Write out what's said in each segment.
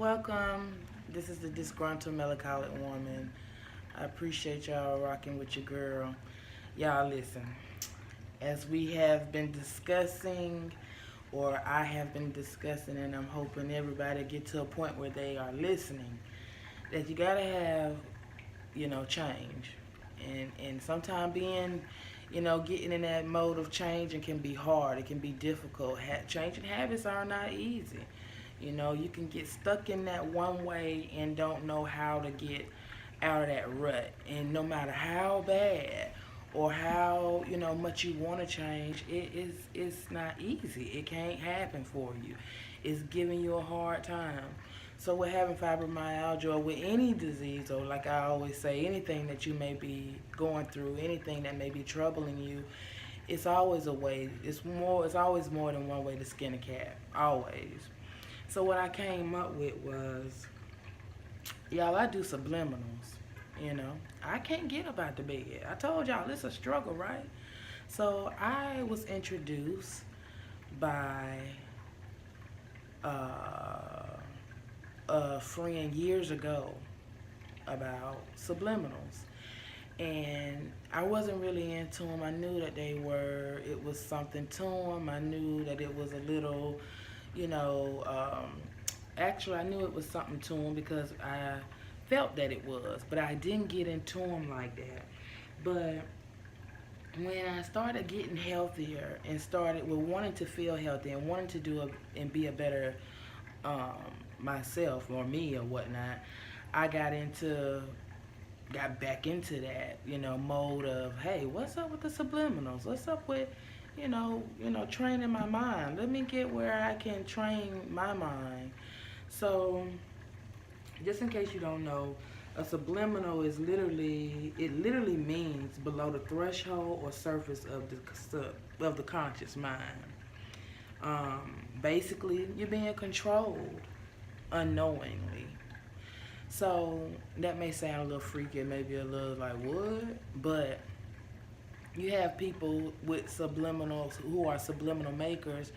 Welcome. This is the disgruntled melancholic woman. I appreciate y'all rocking with your girl. Y'all listen. As we have been discussing, or I have been discussing, and I'm hoping everybody get to a point where they are listening, that you gotta have, change. And sometimes being, getting in that mode of change and can be hard. It can be difficult. Changing habits are not easy. You can get stuck in that one way and don't know how to get out of that rut. And no matter how bad or how much you want to change, it's not easy. It can't happen for you. It's giving you a hard time. So with having fibromyalgia or with any disease, or like I always say, anything that you may be going through, anything that may be troubling you, it's always a way. It's always more than one way to skin a cat. Always. So what I came up with was, y'all, I do subliminals. I can't get up out the bed. I told y'all it's a struggle, right? So I was introduced by a friend years ago about subliminals, and I wasn't really into them. I knew that it was something to them. I knew that it was a little, you know, actually I knew it was something to them because I felt that it was, but I didn't get into them like that. But when I started getting healthier and started with wanting to feel healthy and wanting to and be a better um, myself or me or whatnot, I got back into that, mode of, hey, what's up with the subliminals? What's up with, training my mind? Let me get where I can train my mind. So, just in case you don't know, a subliminal it literally means below the threshold or surface of the conscious mind. Basically, you're being controlled unknowingly. So that may sound a little freaky, maybe a little like what, but you have people with subliminals who are subliminal makers,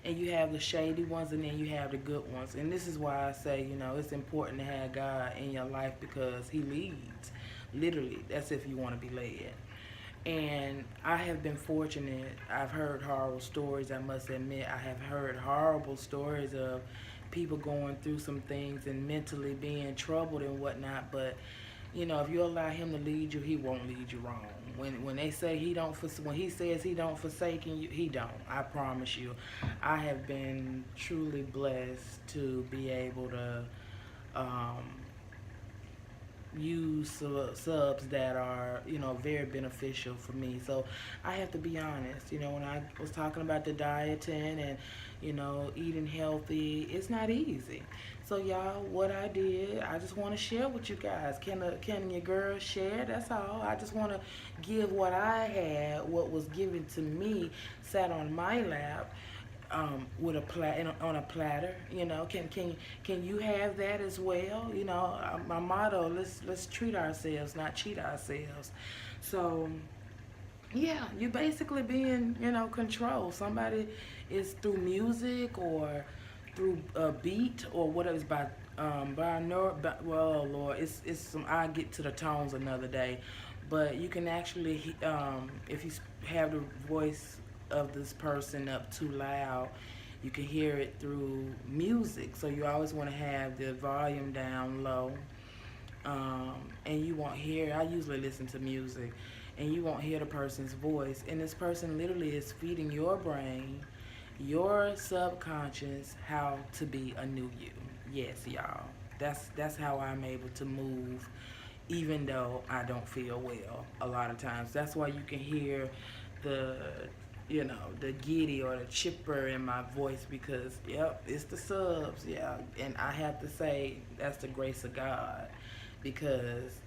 and you have the shady ones, and then you have the good ones. And this is why I say, it's important to have God in your life, because He leads. Literally, that's if you want to be led. And I have been fortunate. I've heard horrible stories, I must admit. I have heard horrible stories of people going through some things and mentally being troubled and whatnot. But if you allow Him to lead you, He won't lead you wrong. When they say when He says He don't forsake you, He don't. I promise you. I have been truly blessed to be able to use subs that are very beneficial for me. So I have to be honest, when I was talking about the dieting and eating healthy, it's not easy. So y'all, what I did, I just want to share with you guys. Can your girl share? That's all. I just want to give what I had, what was given to me, sat on my lap, with on a platter. Can you have that as well? My motto: let's treat ourselves, not cheat ourselves. So yeah, you basically being controlled. Somebody is through music or through a beat or whatever. It's well, Lord, it's some. I get to the tones another day, but you can actually if you have the voice of this person up too loud, you can hear it through music. So you always want to have the volume down low, and you won't hear. I usually listen to music, and you won't hear the person's voice. And this person literally is feeding your brain, your subconscious, how to be a new you. Yes, y'all. That's how I'm able to move, even though I don't feel well a lot of times. That's why you can hear the the giddy or the chipper in my voice, because yep, it's the subs. Yeah. And I have to say that's the grace of God, because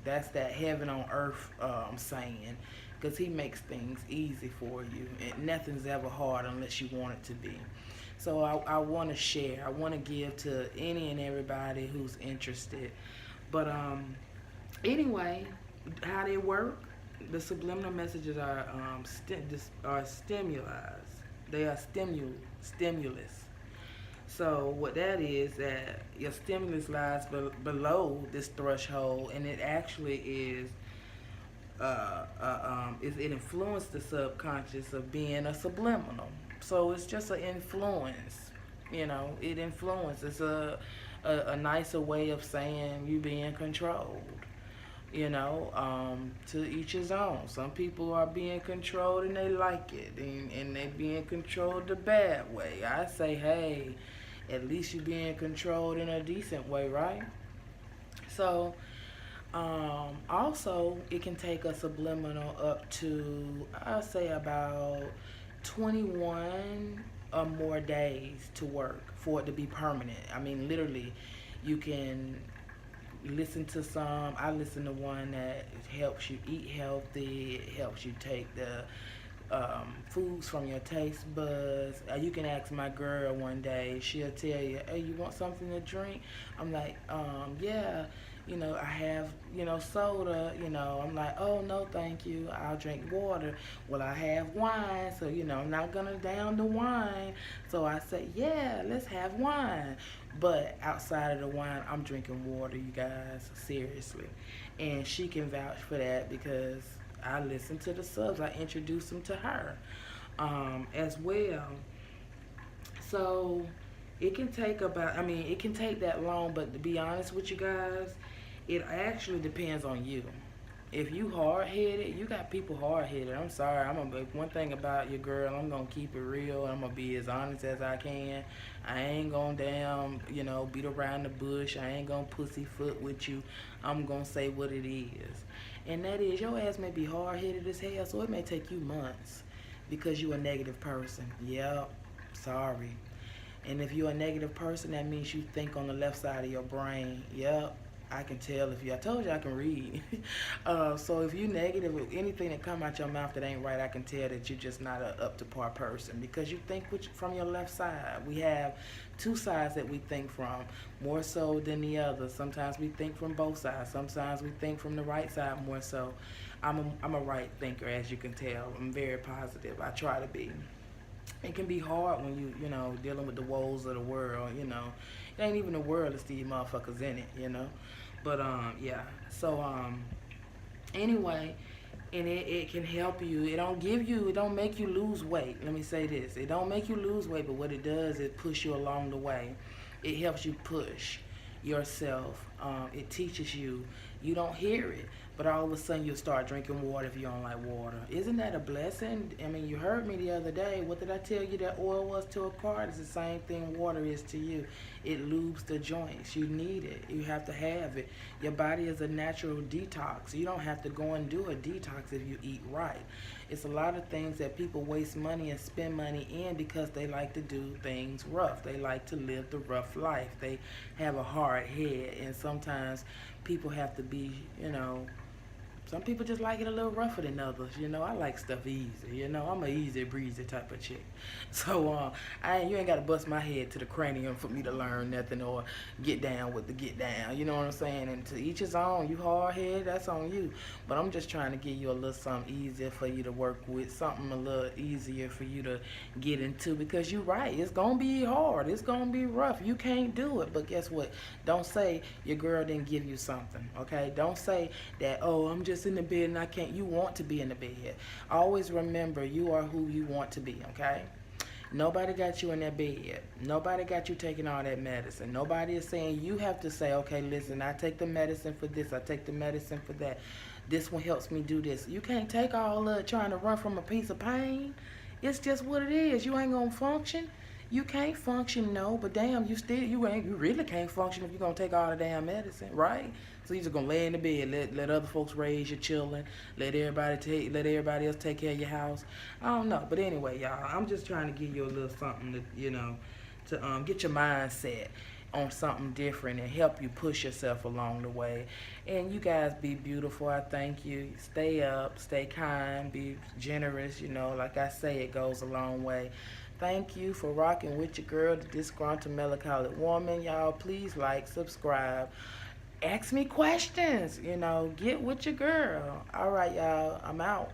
that's that heaven on earth saying, because He makes things easy for you, and nothing's ever hard unless you want it to be. So I want to share, I want to give to any and everybody who's interested. But anyway, how they work, the subliminal messages are stimulus. They are stimulus. So what that is, that your stimulus lies below this threshold, and it actually it influenced the subconscious of being a subliminal. So it's just an influence, it influences a nicer way of saying you being controlled. To each his own. Some people are being controlled and they like it, and they being controlled the bad way. I say, hey, at least you're being controlled in a decent way, right? So, also, it can take a subliminal up to, I'll say, about 21 or more days to work for it to be permanent. I mean, literally, you can listen to some. I listen to one that helps you eat healthy. It helps you take the foods from your taste buds. You can ask my girl one day. She'll tell you, hey, you want something to drink? I'm like, yeah. I have, soda. I'm like, oh, no, thank you. I'll drink water. Well, I have wine, so, I'm not going to down the wine. So I say, yeah, let's have wine. But outside of the wine, I'm drinking water, you guys, seriously. And she can vouch for that because I listen to the subs. I introduce them to her as well. So it can take it can take that long, but to be honest with you guys, it actually depends on you. If you hard-headed, you got people hard-headed. I'm sorry. One thing about your girl, I'm going to keep it real. I'm going to be as honest as I can. I ain't going to beat around the bush. I ain't going to pussyfoot with you. I'm going to say what it is. And that is, your ass may be hard-headed as hell, so it may take you months because you're a negative person. Yep. Sorry. And if you're a negative person, that means you think on the left side of your brain. Yep. I can tell I told you I can read. So if you're negative, anything that come out your mouth that ain't right, I can tell that you're just not a up to par person because you think from your left side. We have two sides that we think from, more so than the other. Sometimes we think from both sides. Sometimes we think from the right side more so. I'm a right thinker, as you can tell. I'm very positive. I try to be. It can be hard when you dealing with the woes of the world, It ain't even the world, it's the motherfuckers in it, But, yeah. So, anyway, and it can help you. It don't make you lose weight. Let me say this. It don't make you lose weight, but what it does is push you along the way. It helps you push yourself. It teaches you. You don't hear it, but all of a sudden you'll start drinking water if you don't like water. Isn't that a blessing? I mean, you heard me the other day. What did I tell you that oil was to a car? It's the same thing water is to you. It lubes the joints. You need it. You have to have it. Your body is a natural detox. You don't have to go and do a detox if you eat right. It's a lot of things that people waste money and spend money in because they like to do things rough. They like to live the rough life. They have a hard head, and sometimes people have to be, some people just like it a little rougher than others. I like stuff easy. I'm a easy breezy type of chick. So you ain't got to bust my head to the cranium for me to learn nothing or get down with the get down. You know what I'm saying? And to each his own. You hard head, that's on you. But I'm just trying to give you a little something easier for you to work with, something a little easier for you to get into, because you're right. It's gonna be hard. It's gonna be rough. You can't do it. But guess what? Don't say your girl didn't give you something. Okay? Don't say that, oh, I'm just in the bed and I can't. You want to be in the bed. Always remember, you are who you want to be, okay? Nobody got you in that bed. Nobody got you taking all that medicine. Nobody is saying you have to say, okay, listen, I take the medicine for this, I take the medicine for that. This one helps me do this. You can't take all of it trying to run from a piece of pain. It's just what it is. You ain't gonna function. You can't function, no, but damn, you really can't function if you're gonna take all the damn medicine, right? So you just gonna lay in the bed, let other folks raise your children, let everybody else take care of your house. I don't know, but anyway, y'all, I'm just trying to give you a little something to get your mindset on something different and help you push yourself along the way. And you guys be beautiful. I thank you. Stay up, stay kind, be generous. Like I say, it goes a long way. Thank you for rocking with your girl, the disgruntled melancholic woman. Y'all, please like, subscribe. Ask me questions, get with your girl. All right, y'all, I'm out.